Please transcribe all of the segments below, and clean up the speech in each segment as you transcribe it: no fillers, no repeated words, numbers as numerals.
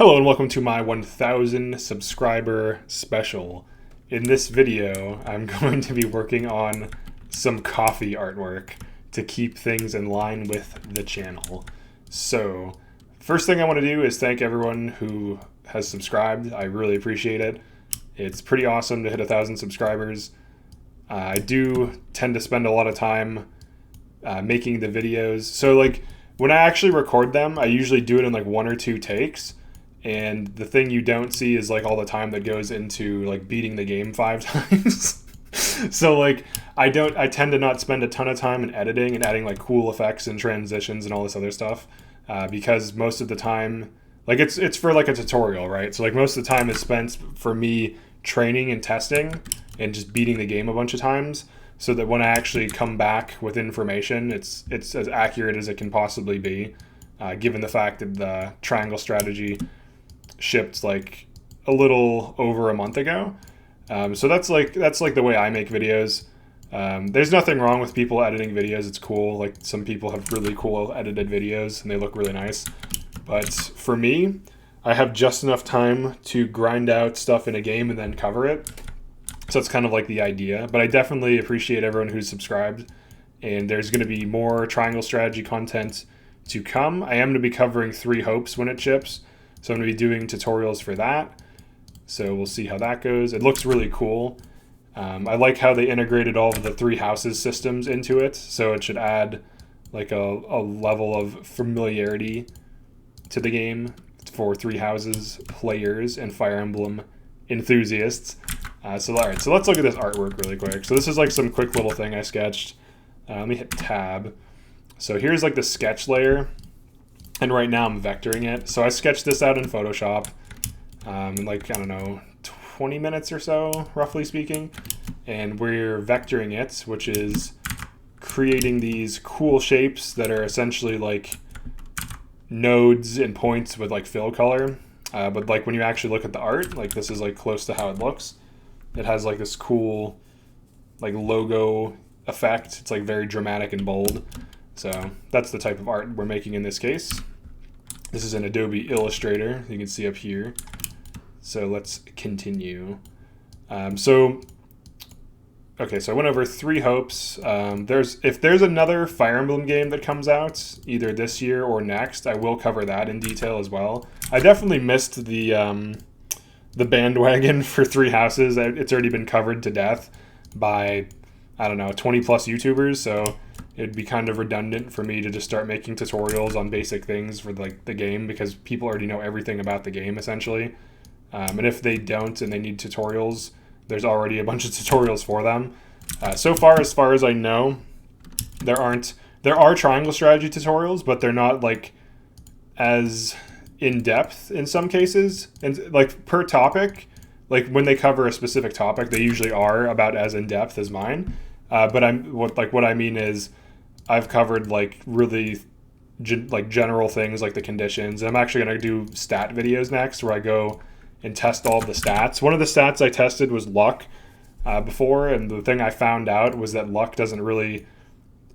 Hello and welcome to my 1000 subscriber special. In this video, I'm going to be working on some coffee artwork to keep things in line with the channel. So, first thing I want to do is thank everyone who has subscribed. I really appreciate it. It's pretty awesome to hit 1000 subscribers. I do tend to spend a lot of time making the videos. So like when I actually record them, I usually do it in like 1 or 2 takes. And the thing you don't see is like all the time that goes into like beating the game 5 times. So like I tend to not spend a ton of time in editing and adding like cool effects and transitions and all this other stuff because most of the time, like it's for like a tutorial, right? So like most of the time is spent for me training and testing and just beating the game a bunch of times, so that when I actually come back with information, it's as accurate as it can possibly be, given the fact that the triangle strategy shipped like a little over a month ago. So that's like the way I make videos. There's nothing wrong with people editing videos. It's cool. Like some people have really cool edited videos and they look really nice. But for me, I have just enough time to grind out stuff in a game and then cover it. So it's kind of like the idea. But I definitely appreciate everyone who's subscribed. And there's going to be more triangle strategy content to come. I am going to be covering 3 hopes when it ships. So I'm going to be doing tutorials for that. So we'll see how that goes. It looks really cool. I like how they integrated all of the 3 houses systems into it. So it should add like a level of familiarity to the game for 3 houses players and Fire Emblem enthusiasts. So all right, so let's look at this artwork really quick. So this is like some quick little thing I sketched. Let me hit tab. So here's like the sketch layer. And right now I'm vectoring it. So I sketched this out in Photoshop in like, I don't know, 20 minutes or so, roughly speaking. And we're vectoring it, which is creating these cool shapes that are essentially like nodes and points with like fill color. But like when you actually look at the art, like this is like close to how it looks. It has like this cool like logo effect. It's like very dramatic and bold. So that's the type of art we're making in this case. This is an Adobe Illustrator, you can see up here. So let's continue. So I went over 3 hopes. If there's another Fire Emblem game that comes out, either this year or next, I will cover that in detail as well. I definitely missed the bandwagon for 3 houses. It's already been covered to death by, I don't know, 20 plus YouTubers, so it'd be kind of redundant for me to just start making tutorials on basic things for like the game, because people already know everything about the game essentially. And if they don't and they need tutorials, there's already a bunch of tutorials for them. So far as I know, there are triangle strategy tutorials, but they're not like as in depth in some cases. And like per topic, like when they cover a specific topic, they usually are about as in depth as mine. But what I mean is, I've covered like really general things like the conditions. And I'm actually going to do stat videos next, where I go and test all of the stats. One of the stats I tested was luck before, and the thing I found out was that luck doesn't really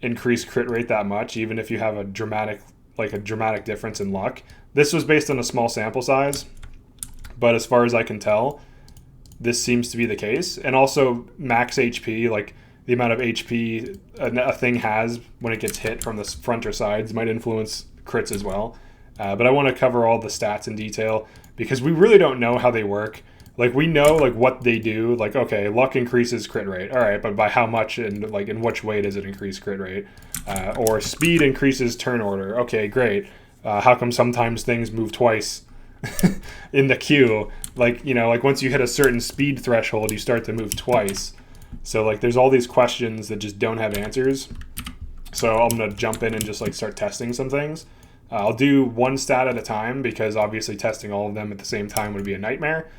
increase crit rate that much, even if you have a dramatic difference in luck. This was based on a small sample size, but as far as I can tell, this seems to be the case. And also max HP, like the amount of HP a thing has when it gets hit from the front or sides, might influence crits as well. But I want to cover all the stats in detail, because we really don't know how they work. Like we know like what they do. Like, okay, luck increases crit rate. All right, but by how much and like in which way does it increase crit rate? Or speed increases turn order. Okay, great. How come sometimes things move twice in the queue? Like, you know, like once you hit a certain speed threshold, you start to move twice. So like there's all these questions that just don't have answers. So I'm going to jump in and just like start testing some things. I'll do 1 stat at a time, because obviously testing all of them at the same time would be a nightmare.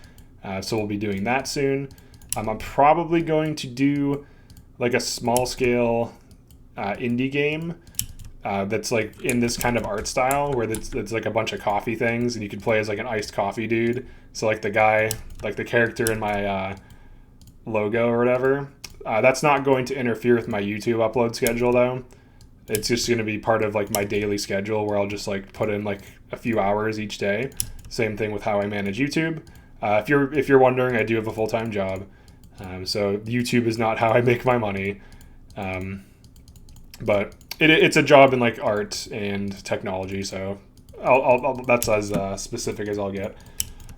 So we'll be doing that soon. I'm probably going to do like a small scale indie game that's like in this kind of art style, where it's like a bunch of coffee things, and you can play as like an iced coffee dude. So like the guy, like the character in my logo or whatever. That's not going to interfere with my YouTube upload schedule though. It's just going to be part of like my daily schedule, where I'll just like put in like a few hours each day. Same thing with how I manage YouTube. If you're wondering, I do have a full-time job. So YouTube is not how I make my money. But it's a job in like art and technology, so that's as specific as I'll get.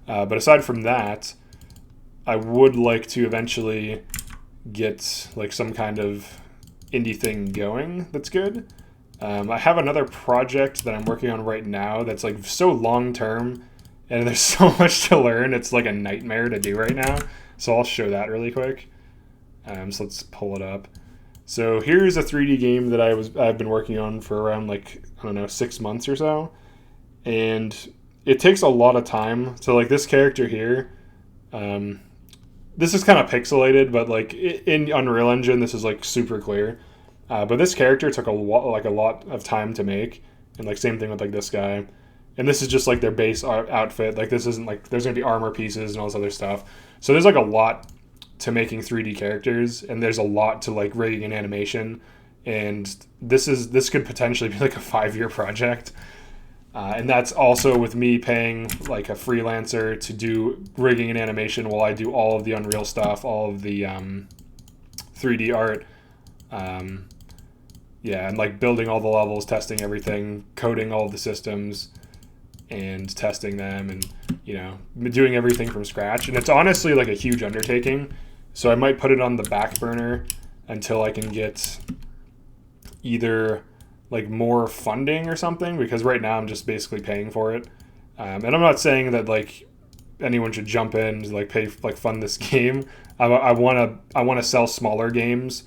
But aside from that, I would like to eventually get like some kind of indie thing going that's good. I have another project that I'm working on right now that's like so long term, and there's so much to learn. It's like a nightmare to do right now. So I'll show that really quick. So let's pull it up. So here's a 3D game that I've been working on for around like, I don't know, 6 months or so. And it takes a lot of time. So like this character here, this is kind of pixelated, but like in Unreal Engine, this is like super clear. But this character took a lot of time to make. And like same thing with like this guy. And this is just like their base outfit. Like this isn't like, there's going to be armor pieces and all this other stuff. So there's like a lot to making 3D characters, and there's a lot to like rigging and animation. And this could potentially be like a 5-year project. And that's also with me paying like a freelancer to do rigging and animation while I do all of the Unreal stuff, all of the 3D art. Yeah, and like building all the levels, testing everything, coding all of the systems, and testing them, and you know, doing everything from scratch. And it's honestly like a huge undertaking. So I might put it on the back burner until I can get either like more funding or something, because right now I'm just basically paying for it. And I'm not saying that like anyone should jump in to like pay like fund this game. I want to sell smaller games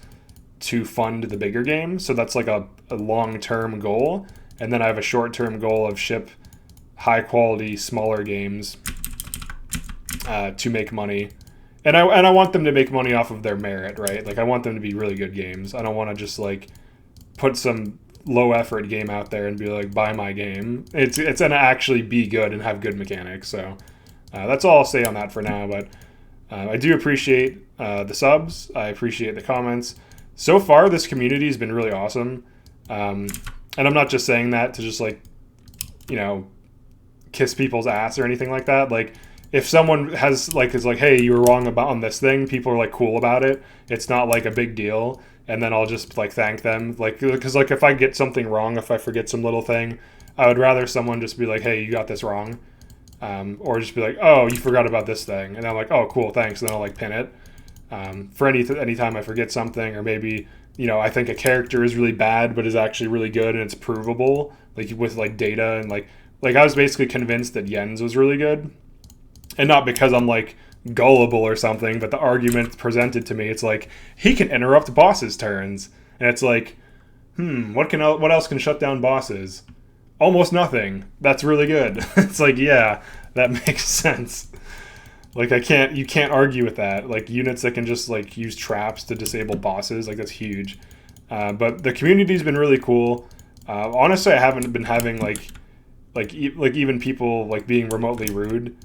to fund the bigger games. So that's like a long-term goal. And then I have a short-term goal of ship high-quality smaller games to make money. And I want them to make money off of their merit, right? Like I want them to be really good games. I don't want to just like put some low effort game out there and be like, buy my game. It's gonna actually be good and have good mechanics. So that's all I'll say on that for now. But I do appreciate the subs. I appreciate the comments. So far, this community has been really awesome. And I'm not just saying that to just like, you know, kiss people's ass or anything like that. Like if someone is like, hey, you were wrong on this thing, people are like cool about it. It's not like a big deal. And then I'll just like thank them. Like, because like if I get something wrong, if I forget some little thing, I would rather someone just be like, hey, you got this wrong. Or just be like, oh, you forgot about this thing. And I'm like, oh, cool, thanks. And then I'll like pin it. For any time I forget something, or maybe, you know, I think a character is really bad, but is actually really good and it's provable, like with like data and like I was basically convinced that Jens was really good. And not because I'm like gullible or something, but the argument presented to me, it's like he can interrupt bosses' turns, and it's like, what else can shut down bosses? Almost nothing. That's really good. It's like, yeah, that makes sense. Like you can't argue with that. Like units that can just like use traps to disable bosses, like that's huge. But the community's been really cool. Honestly, I haven't been having like even people like being remotely rude.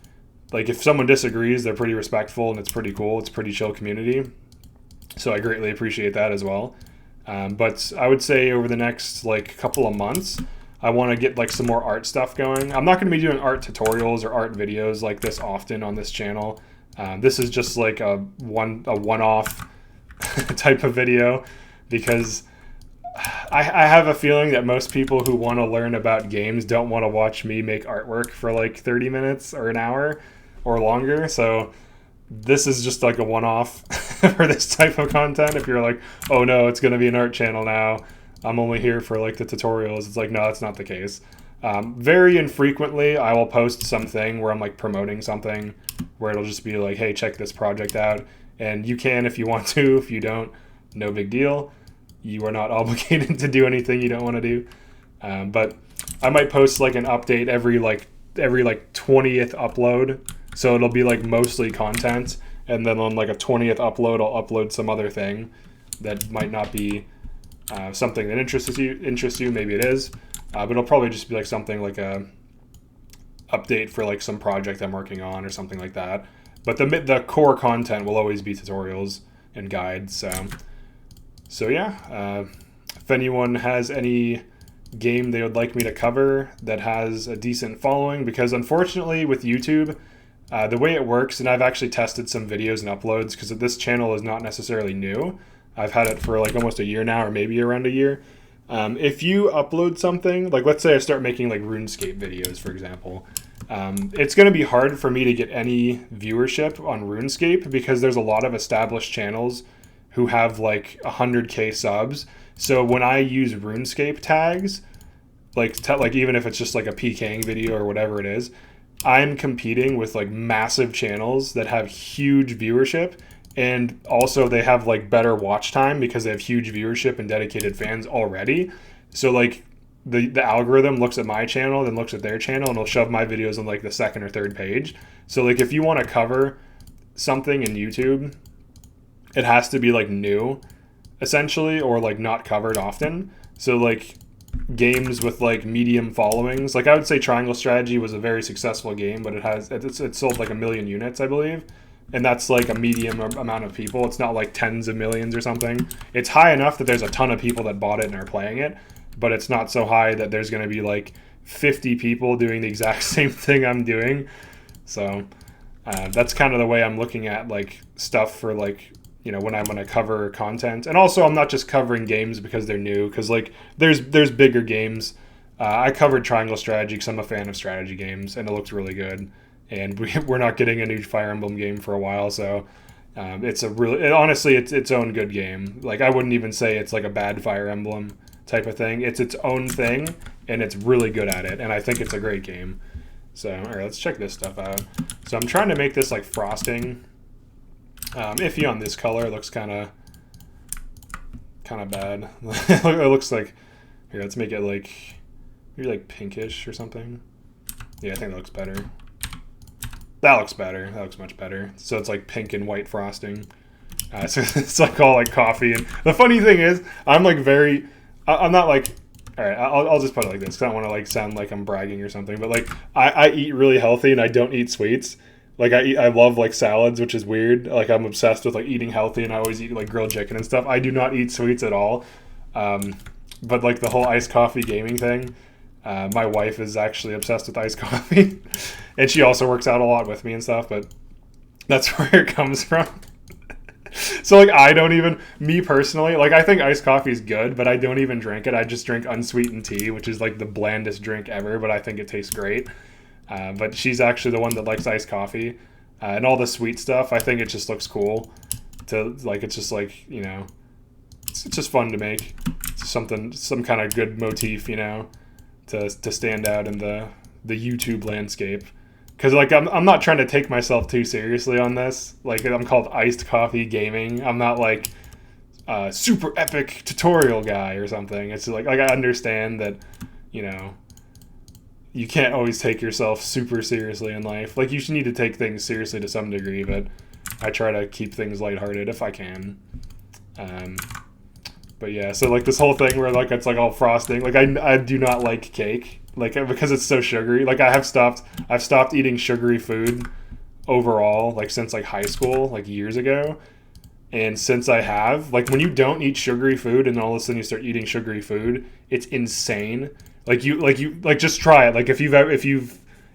Like if someone disagrees, they're pretty respectful and it's pretty cool. It's a pretty chill community. So I greatly appreciate that as well. But I would say over the next like couple of months, I want to get like some more art stuff going. I'm not going to be doing art tutorials or art videos like this often on this channel. This is just like a one-off type of video, because I have a feeling that most people who want to learn about games don't want to watch me make artwork for like 30 minutes or an hour or longer. So this is just like a one-off for this type of content. If you're like, oh no, it's going to be an art channel now, I'm only here for like the tutorials. It's like, no, that's not the case. Very infrequently, I will post something where I'm like promoting something, where it'll just be like, hey, check this project out. And you can if you want to. If you don't, no big deal. You are not obligated to do anything you don't want to do. But I might post like an update every 20th upload. So it'll be like mostly content. And then on like a 20th upload, I'll upload some other thing that might not be something that interests you. Maybe it is. But it'll probably just be like something like a update for like some project I'm working on or something like that. But the core content will always be tutorials and guides. So yeah, if anyone has any game they would like me to cover that has a decent following, because unfortunately with YouTube, the way it works, and I've actually tested some videos and uploads, because this channel is not necessarily new. I've had it for like almost a year now, or maybe around a year. If you upload something, like let's say I start making like RuneScape videos, for example, it's going to be hard for me to get any viewership on RuneScape, because there's a lot of established channels who have like 100K subs. So when I use RuneScape tags, like even if it's just like a PKing video or whatever it is, I'm competing with like massive channels that have huge viewership, and also they have like better watch time because they have huge viewership and dedicated fans already. So like the algorithm looks at my channel, then looks at their channel, and it'll shove my videos on like the second or third page. So like if you want to cover something in YouTube, it has to be like new, essentially, or like not covered often. So like games with like medium followings, like I would say Triangle Strategy was a very successful game, but it sold like 1 million units, I believe, and that's like a medium amount of people. It's not like tens of millions or something. It's high enough that there's a ton of people that bought it and are playing it, but it's not so high that there's going to be like 50 people doing the exact same thing I'm doing. So that's kind of the way I'm looking at like stuff for like, you know, when I'm going to cover content. And also I'm not just covering games because they're new, because like there's bigger games. I covered Triangle Strategy because I'm a fan of strategy games, and it looks really good. And we're not getting a new Fire Emblem game for a while, so honestly it's its own good game. Like I wouldn't even say it's like a bad Fire Emblem type of thing. It's its own thing, and it's really good at it, and I think it's a great game. So all right, let's check this stuff out. So I'm trying to make this like frosting. Iffy on this color. It looks kind of bad. It looks like, here, let's make it like maybe like pinkish or something. Yeah, I think that looks better. That looks better. That looks much better. So it's like pink and white frosting. So it's like all like coffee. And the funny thing is, I'm like I'm not like, all right, I'll just put it like this, because I don't want to like sound like I'm bragging or something. But like I eat really healthy, and I don't eat sweets. Like I love like salads, which is weird. Like I'm obsessed with like eating healthy, and I always eat like grilled chicken and stuff. I do not eat sweets at all. But like the whole iced coffee gaming thing, my wife is actually obsessed with iced coffee, and she also works out a lot with me and stuff. But that's where it comes from. So like I don't even, me personally, like I think iced coffee is good, but I don't even drink it. I just drink unsweetened tea, which is like the blandest drink ever, but I think it tastes great. But she's actually the one that likes iced coffee, and all the sweet stuff. I think it just looks cool to like. It's just like, you know, it's just fun to make. It's some kind of good motif, you know, to stand out in the YouTube landscape. Because like I'm not trying to take myself too seriously on this. Like I'm called Iced Coffee Gaming. I'm not like super epic tutorial guy or something. It's like I understand that, you know, you can't always take yourself super seriously in life. Like you should need to take things seriously to some degree, but I try to keep things lighthearted if I can. But yeah, so like this whole thing where like it's like all frosting. Like I do not like cake, like because it's so sugary. Like I've stopped eating sugary food overall, like since like high school, like years ago. And since I have, like when you don't eat sugary food and then all of a sudden you start eating sugary food, it's insane. Like you just try it. Like if you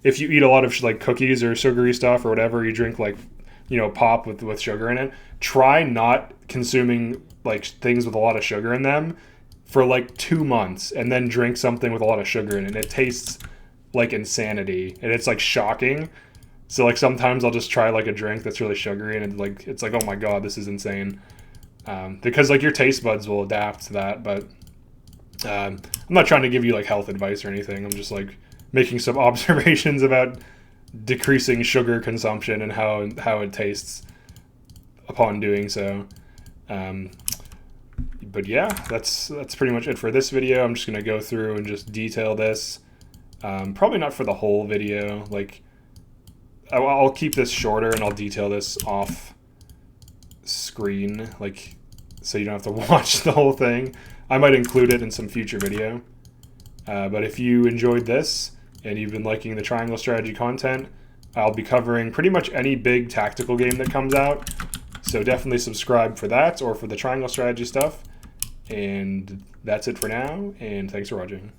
eat a lot of like cookies or sugary stuff or whatever, you drink like, you know, pop with sugar in it. Try not consuming like things with a lot of sugar in them for like 2 months, and then drink something with a lot of sugar in it. It tastes like insanity, and it's like shocking. So like sometimes I'll just try like a drink that's really sugary, and it's like oh my god, this is insane. Because like your taste buds will adapt to that, but. I'm not trying to give you like health advice or anything. I'm just like making some observations about decreasing sugar consumption and how it tastes upon doing so. But yeah, that's pretty much it for this video. I'm just gonna go through and just detail this. Probably not for the whole video. Like I'll keep this shorter and I'll detail this off screen, like so you don't have to watch the whole thing. I might include it in some future video. But if you enjoyed this and you've been liking the Triangle Strategy content, I'll be covering pretty much any big tactical game that comes out. So definitely subscribe for that or for the Triangle Strategy stuff. And that's it for now, and thanks for watching.